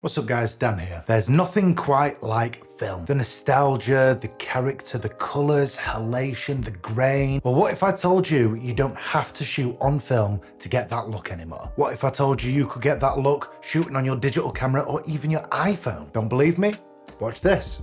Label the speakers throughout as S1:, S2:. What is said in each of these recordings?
S1: What's up guys, Dan here. There's nothing quite like film. The nostalgia, the character, the colours, halation, the grain. Well, what if I told you you don't have to shoot on film to get that look anymore? What if I told you you could get that look shooting on your digital camera or even your iPhone? Don't believe me? Watch this.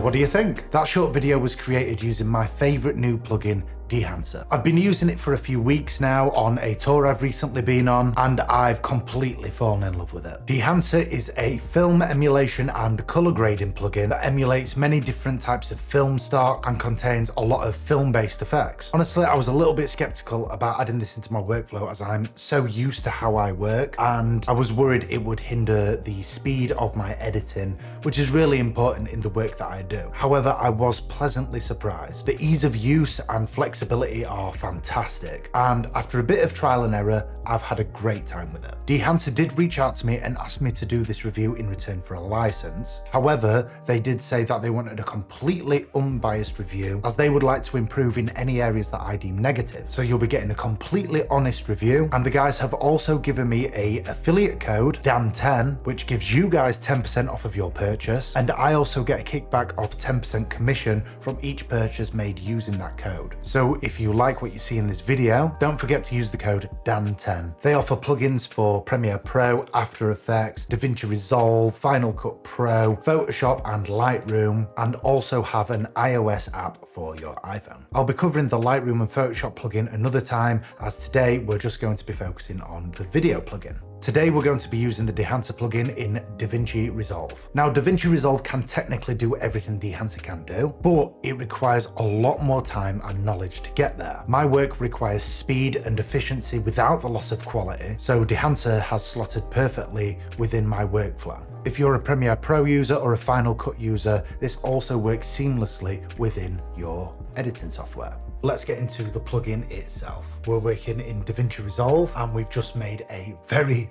S1: What do you think? That short video was created using my favourite new plugin, Dehancer. I've been using it for a few weeks now on a tour I've recently been on, and I've completely fallen in love with it. Dehancer is a film emulation and colour grading plugin that emulates many different types of film stock and contains a lot of film-based effects. Honestly, I was a little bit skeptical about adding this into my workflow as I'm so used to how I work, and I was worried it would hinder the speed of my editing, which is really important in the work that I do. However, I was pleasantly surprised. The ease of use and flexibility are fantastic, and after a bit of trial and error, I've had a great time with it. Dehancer did reach out to me and asked me to do this review in return for a license. However, they did say that they wanted a completely unbiased review as they would like to improve in any areas that I deem negative. So you'll be getting a completely honest review, and the guys have also given me a affiliate code, Dan10, which gives you guys 10% off of your purchase, and I also get a kickback of 10% commission from each purchase made using that code. So if you like what you see in this video, don't forget to use the code Dan10. They offer plugins for Premiere Pro, After Effects, DaVinci Resolve, Final Cut Pro, Photoshop and Lightroom, and also have an iOS app for your iPhone. I'll be covering the Lightroom and Photoshop plugin another time, as today we're just going to be focusing on the video plugin. Today we're going to be using the Dehancer plugin in DaVinci Resolve. Now, DaVinci Resolve can technically do everything Dehancer can do, but it requires a lot more time and knowledge to get there. My work requires speed and efficiency without the loss of quality, so Dehancer has slotted perfectly within my workflow. If you're a Premiere Pro user or a Final Cut user, this also works seamlessly within your editing software. Let's get into the plugin itself. We're working in DaVinci Resolve, and we've just made a very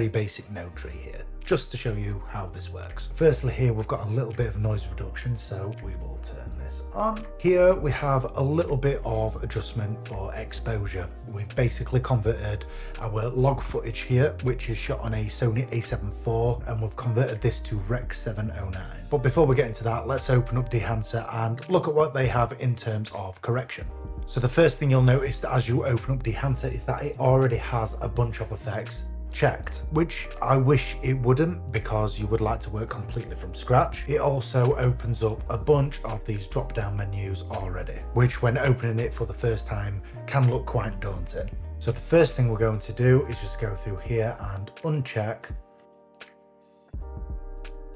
S1: basic node tree here, just to show you how this works. Firstly, here we've got a little bit of noise reduction, so we will turn this on. Here we have a little bit of adjustment for exposure. We've basically converted our log footage here, which is shot on a Sony A7IV, and we've converted this to Rec 709. But before we get into that, let's open up Dehancer and look at what they have in terms of correction. So the first thing you'll notice that as you open up Dehancer is that it already has a bunch of effects checked, which I wish it wouldn't, because you would like to work completely from scratch. It also opens up a bunch of these drop down menus already, which when opening it for the first time can look quite daunting. So the first thing we're going to do is just go through here and uncheck.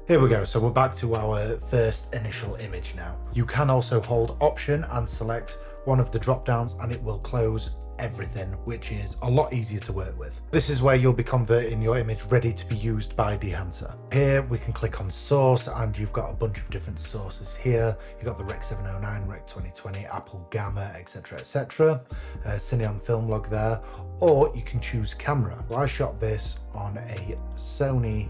S1: Here we go, so we're back to our first initial image now. You can also hold Option and select one of the drop downs and it will close everything, which is a lot easier to work with. This is where you'll be converting your image ready to be used by Dehancer. Here we can click on source, and you've got a bunch of different sources here. You've got the Rec 709, Rec 2020, Apple Gamma, etc, Cineon film log there, or you can choose camera. Well, I shot this on a Sony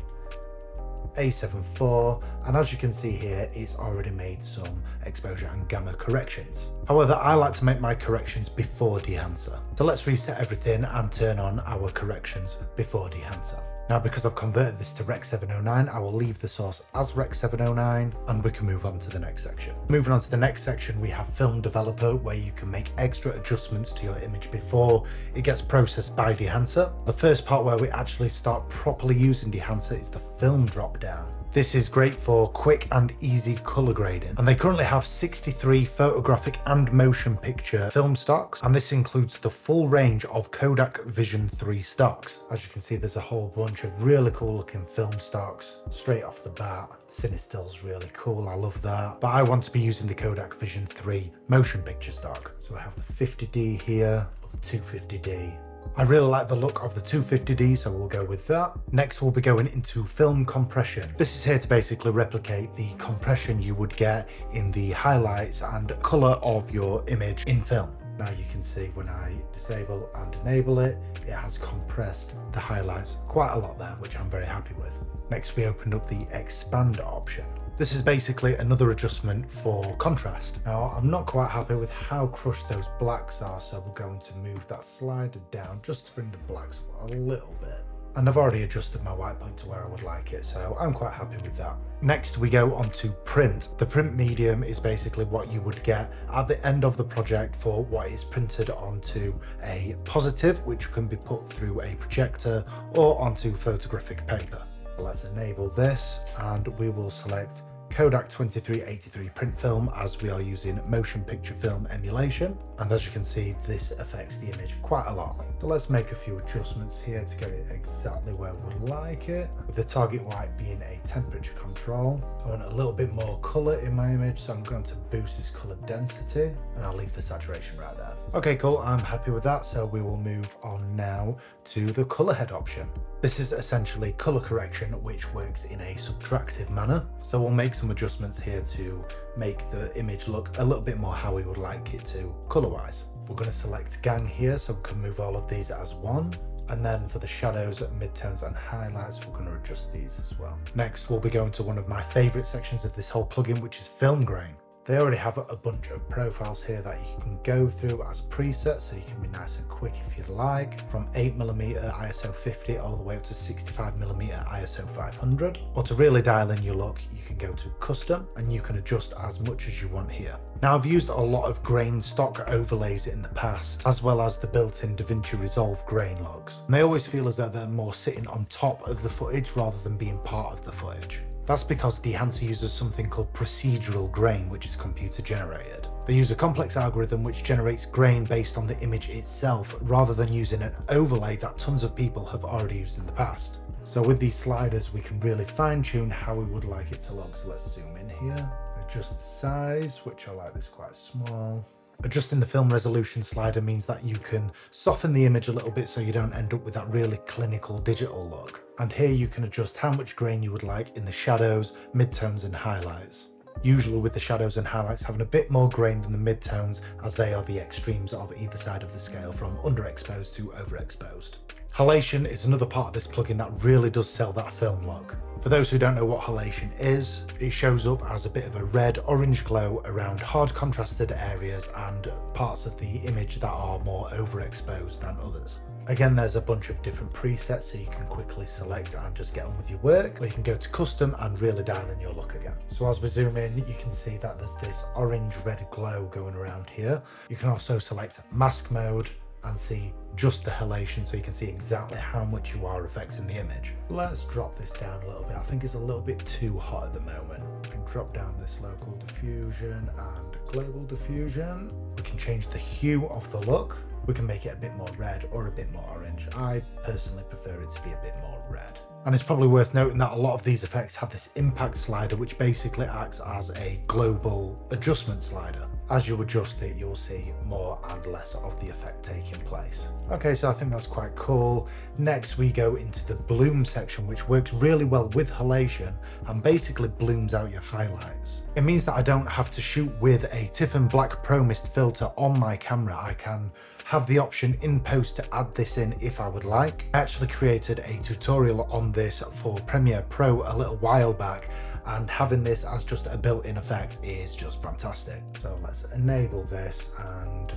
S1: A7IV, and as you can see here, it's already made some exposure and gamma corrections. However, I like to make my corrections before Dehancer. So let's reset everything and turn on our corrections before Dehancer. Now, because I've converted this to Rec 709, I will leave the source as Rec 709, and we can move on to the next section. Moving on to the next section, we have Film Developer, where you can make extra adjustments to your image before it gets processed by Dehancer. The first part where we actually start properly using Dehancer is the film drop down. This is great for quick and easy color grading, and they currently have 63 photographic and motion picture film stocks, and this includes the full range of Kodak Vision 3 stocks. As you can see, there's a whole bunch of really cool looking film stocks straight off the bat. Cinestill's really cool, I love that. But I want to be using the Kodak Vision 3 motion picture stock. So I have the 50D here, the 250D. I really like the look of the 250D, so we'll go with that. Next, we'll be going into film compression. This is here to basically replicate the compression you would get in the highlights and color of your image in film. Now you can see when I disable and enable it, it has compressed the highlights quite a lot there, which I'm very happy with. Next, we opened up the expand option. This is basically another adjustment for contrast. Now, I'm not quite happy with how crushed those blacks are, so we're going to move that slider down just to bring the blacks a little bit. And I've already adjusted my white point to where I would like it, so I'm quite happy with that. Next, we go on to print. The print medium is basically what you would get at the end of the project for what is printed onto a positive, which can be put through a projector or onto photographic paper. Let's enable this and we will select Kodak 2383 print film as we are using motion picture film emulation. And as you can see, this affects the image quite a lot. So let's make a few adjustments here to get it exactly where we'd like it. With the target white being a temperature control. I want a little bit more color in my image, so I'm going to boost this color density and I'll leave the saturation right there. Okay, cool, I'm happy with that. So we will move on now to the color head option. This is essentially color correction, which works in a subtractive manner. So we'll make some adjustments here to make the image look a little bit more how we would like it to color-wise. We're going to select gang here, so we can move all of these as one. And then for the shadows, midtones and highlights, we're going to adjust these as well. Next, we'll be going to one of my favorite sections of this whole plugin, which is film grain. They already have a bunch of profiles here that you can go through as presets, so you can be nice and quick if you'd like, from 8mm ISO 50 all the way up to 65mm ISO 500. Or to really dial in your look, you can go to custom and you can adjust as much as you want here. Now, I've used a lot of grain stock overlays in the past, as well as the built-in DaVinci Resolve grain logs. And they always feel as though they're more sitting on top of the footage rather than being part of the footage. That's because Dehancer uses something called procedural grain, which is computer generated. They use a complex algorithm which generates grain based on the image itself, rather than using an overlay that tons of people have already used in the past. So with these sliders, we can really fine tune how we would like it to look. So let's zoom in here, adjust the size, which I like this quite small. Adjusting the film resolution slider means that you can soften the image a little bit so you don't end up with that really clinical digital look. And here you can adjust how much grain you would like in the shadows, midtones and highlights. Usually with the shadows and highlights having a bit more grain than the midtones, as they are the extremes of either side of the scale from underexposed to overexposed. Halation is another part of this plugin that really does sell that film look. For those who don't know what halation is, it shows up as a bit of a red-orange glow around hard contrasted areas and parts of the image that are more overexposed than others. Again, there's a bunch of different presets, so you can quickly select and just get on with your work, or you can go to custom and really dial in your look again. So as we zoom in, you can see that there's this orange-red glow going around here. You can also select mask mode and see just the halation, so you can see exactly how much you are affecting the image. Let's drop this down a little bit. I think it's a little bit too hot at the moment. We can drop down this local diffusion and global diffusion. We can change the hue of the look. We can make it a bit more red or a bit more orange. I personally prefer it to be a bit more red. And it's probably worth noting that a lot of these effects have this impact slider, which basically acts as a global adjustment slider. As you adjust it, you'll see more and less of the effect taking place. Okay, so I think that's quite cool. Next, we go into the bloom section, which works really well with halation and basically blooms out your highlights. It means that I don't have to shoot with a Tiffin Black Pro Mist filter on my camera. I can have the option in post to add this in if I would like. I actually created a tutorial on this for Premiere Pro a little while back, and having this as just a built-in effect is just fantastic. So let's enable this and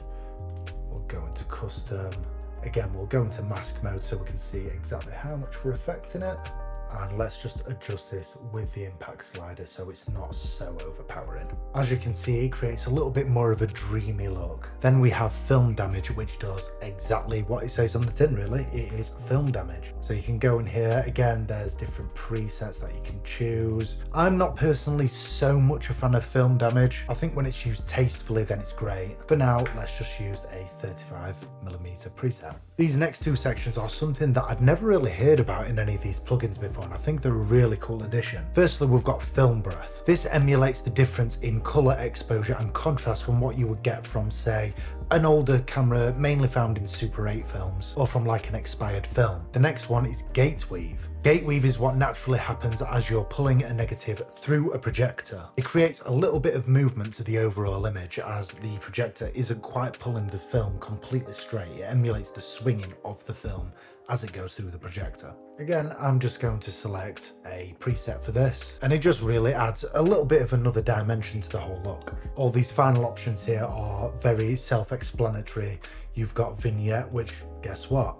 S1: we'll go into custom. Again, we'll go into mask mode so we can see exactly how much we're affecting it. And let's just adjust this with the impact slider so it's not so overpowering. As you can see, it creates a little bit more of a dreamy look. Then we have film damage, which does exactly what it says on the tin, really. It is film damage. So you can go in here, again, there's different presets that you can choose. I'm not personally so much a fan of film damage. I think when it's used tastefully, then it's great. For now, let's just use a 35mm preset. These next two sections are something that I'd never really heard about in any of these plugins before. for, and I think they're a really cool addition. Firstly, we've got film breath. This emulates the difference in colour exposure and contrast from what you would get from, say, an older camera mainly found in Super 8 films, or from like an expired film. The next one is gate weave. Gate weave is what naturally happens as you're pulling a negative through a projector. It creates a little bit of movement to the overall image as the projector isn't quite pulling the film completely straight. It emulates the swinging of the film as it goes through the projector. Again, I'm just going to select a preset for this, and it just really adds a little bit of another dimension to the whole look. All these final options here are very self-explanatory. You've got vignette, which, guess what?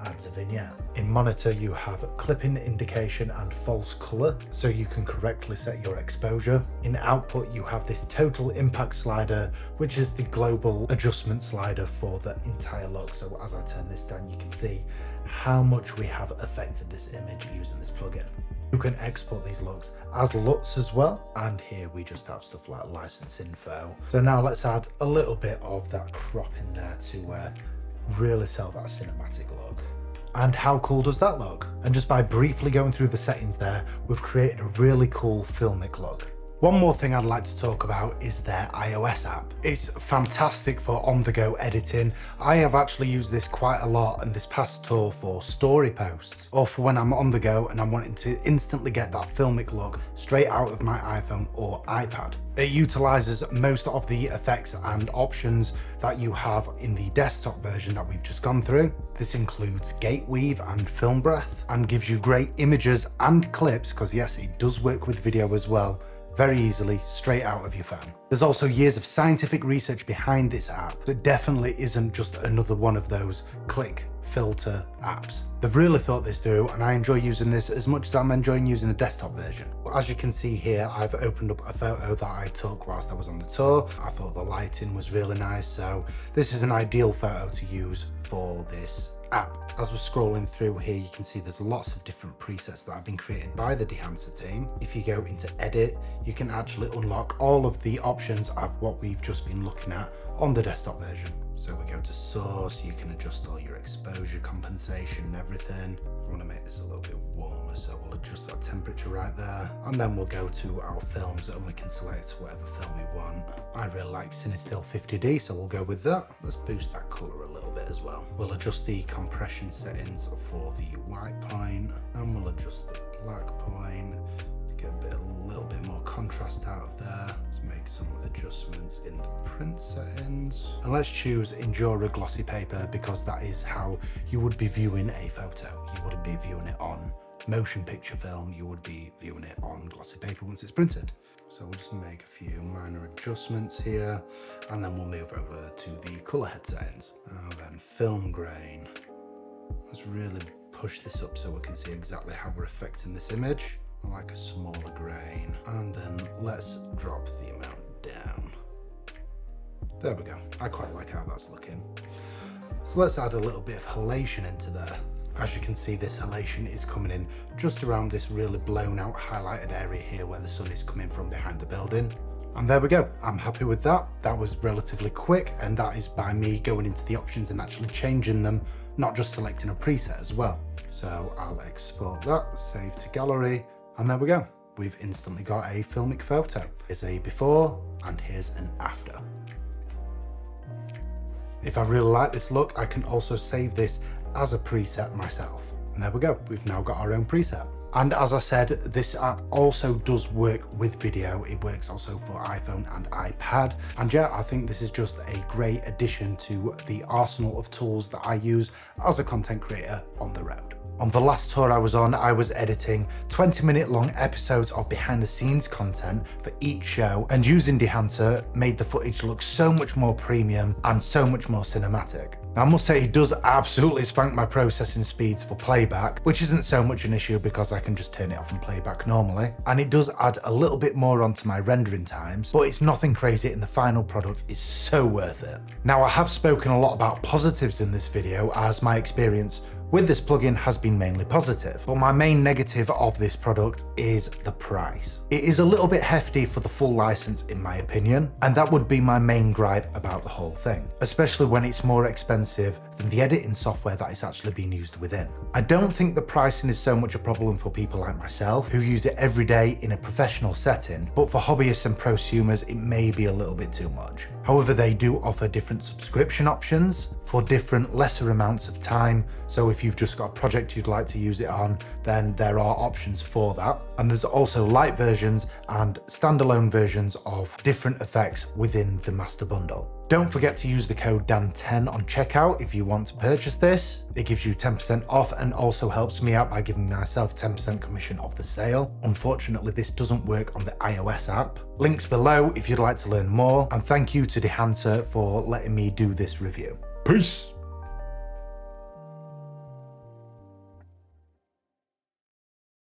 S1: Adds a vignette. In monitor, you have clipping indication and false color, so you can correctly set your exposure. In output, you have this total impact slider, which is the global adjustment slider for the entire look. So as I turn this down, you can see how much we have affected this image using this plugin. You can export these looks as LUTs as well, and here we just have stuff like license info. So now let's add a little bit of that crop in there to really sell that cinematic look. And how cool does that look? And just by briefly going through the settings there, we've created a really cool filmic look. One more thing I'd like to talk about is their iOS app. It's fantastic for on-the-go editing. I have actually used this quite a lot in this past tour for story posts, or for when I'm on the go and I'm wanting to instantly get that filmic look straight out of my iPhone or iPad. It utilizes most of the effects and options that you have in the desktop version that we've just gone through. This includes gate weave and film breath, and gives you great images and clips, because yes, it does work with video as well, very easily straight out of your phone. There's also years of scientific research behind this app. It definitely isn't just another one of those click filter apps. They've really thought this through, and I enjoy using this as much as I'm enjoying using the desktop version. As you can see here, I've opened up a photo that I took whilst I was on the tour. I thought the lighting was really nice, so this is an ideal photo to use for this app. As we're scrolling through here, you can see there's lots of different presets that have been created by the Dehancer team. If you go into edit, you can actually unlock all of the options of what we've just been looking at on the desktop version. So we go to source, you can adjust all your exposure, compensation and everything. I want to make this a little bit warmer, so we'll adjust that temperature right there. And then we'll go to our films and we can select whatever film we want. I really like Cinestill 50D, so we'll go with that. Let's boost that color a little bit as well. We'll adjust the compression settings for the white point, and we'll adjust the black point to get a little bit more contrast out of there. Let's make some adjustments in the print settings, and let's choose Endura glossy paper, because that is how you would be viewing a photo. You wouldn't be viewing it on motion picture film, you would be viewing it on glossy paper once it's printed. So we'll just make a few minor adjustments here, and then we'll move over to the color head settings. And then film grain. Let's really push this up so we can see exactly how we're affecting this image. I like a smaller grain. And then let's drop the amount down. There we go. I quite like how that's looking. So let's add a little bit of halation into there. As you can see, this halation is coming in just around this really blown out highlighted area here where the sun is coming from behind the building. And there we go. I'm happy with that. That was relatively quick, and that is by me going into the options and actually changing them, not just selecting a preset as well. So I'll export that, save to gallery, and there we go. We've instantly got a filmic photo. Here's a before and here's an after. If I really like this look, I can also save this as a preset myself. And there we go, we've now got our own preset. And as I said, this app also does work with video. It works also for iPhone and iPad. And yeah, I think this is just a great addition to the arsenal of tools that I use as a content creator on the road. On the last tour I was on, I was editing 20-minute long episodes of behind the scenes content for each show, and using Dehancer made the footage look so much more premium and so much more cinematic. Now, I must say it does absolutely spank my processing speeds for playback, which isn't so much an issue because I can just turn it off and play back normally. And it does add a little bit more onto my rendering times, but it's nothing crazy and the final product is so worth it. Now, I have spoken a lot about positives in this video as my experience with this plugin has been mainly positive, but my main negative of this product is the price. It is a little bit hefty for the full license in my opinion, and that would be my main gripe about the whole thing, especially when it's more expensive than the editing software that it's actually being used within. I don't think the pricing is so much a problem for people like myself who use it every day in a professional setting, but for hobbyists and prosumers it may be a little bit too much. However, they do offer different subscription options for different lesser amounts of time, so if you've just got a project you'd like to use it on, then there are options for that. And there's also light versions and standalone versions of different effects within the master bundle. Don't forget to use the code DAN10 on checkout if you want to purchase this. It gives you 10% off and also helps me out by giving myself 10% commission off the sale. Unfortunately, this doesn't work on the iOS app. Links below if you'd like to learn more, and thank you to Dehancer for letting me do this review. Peace!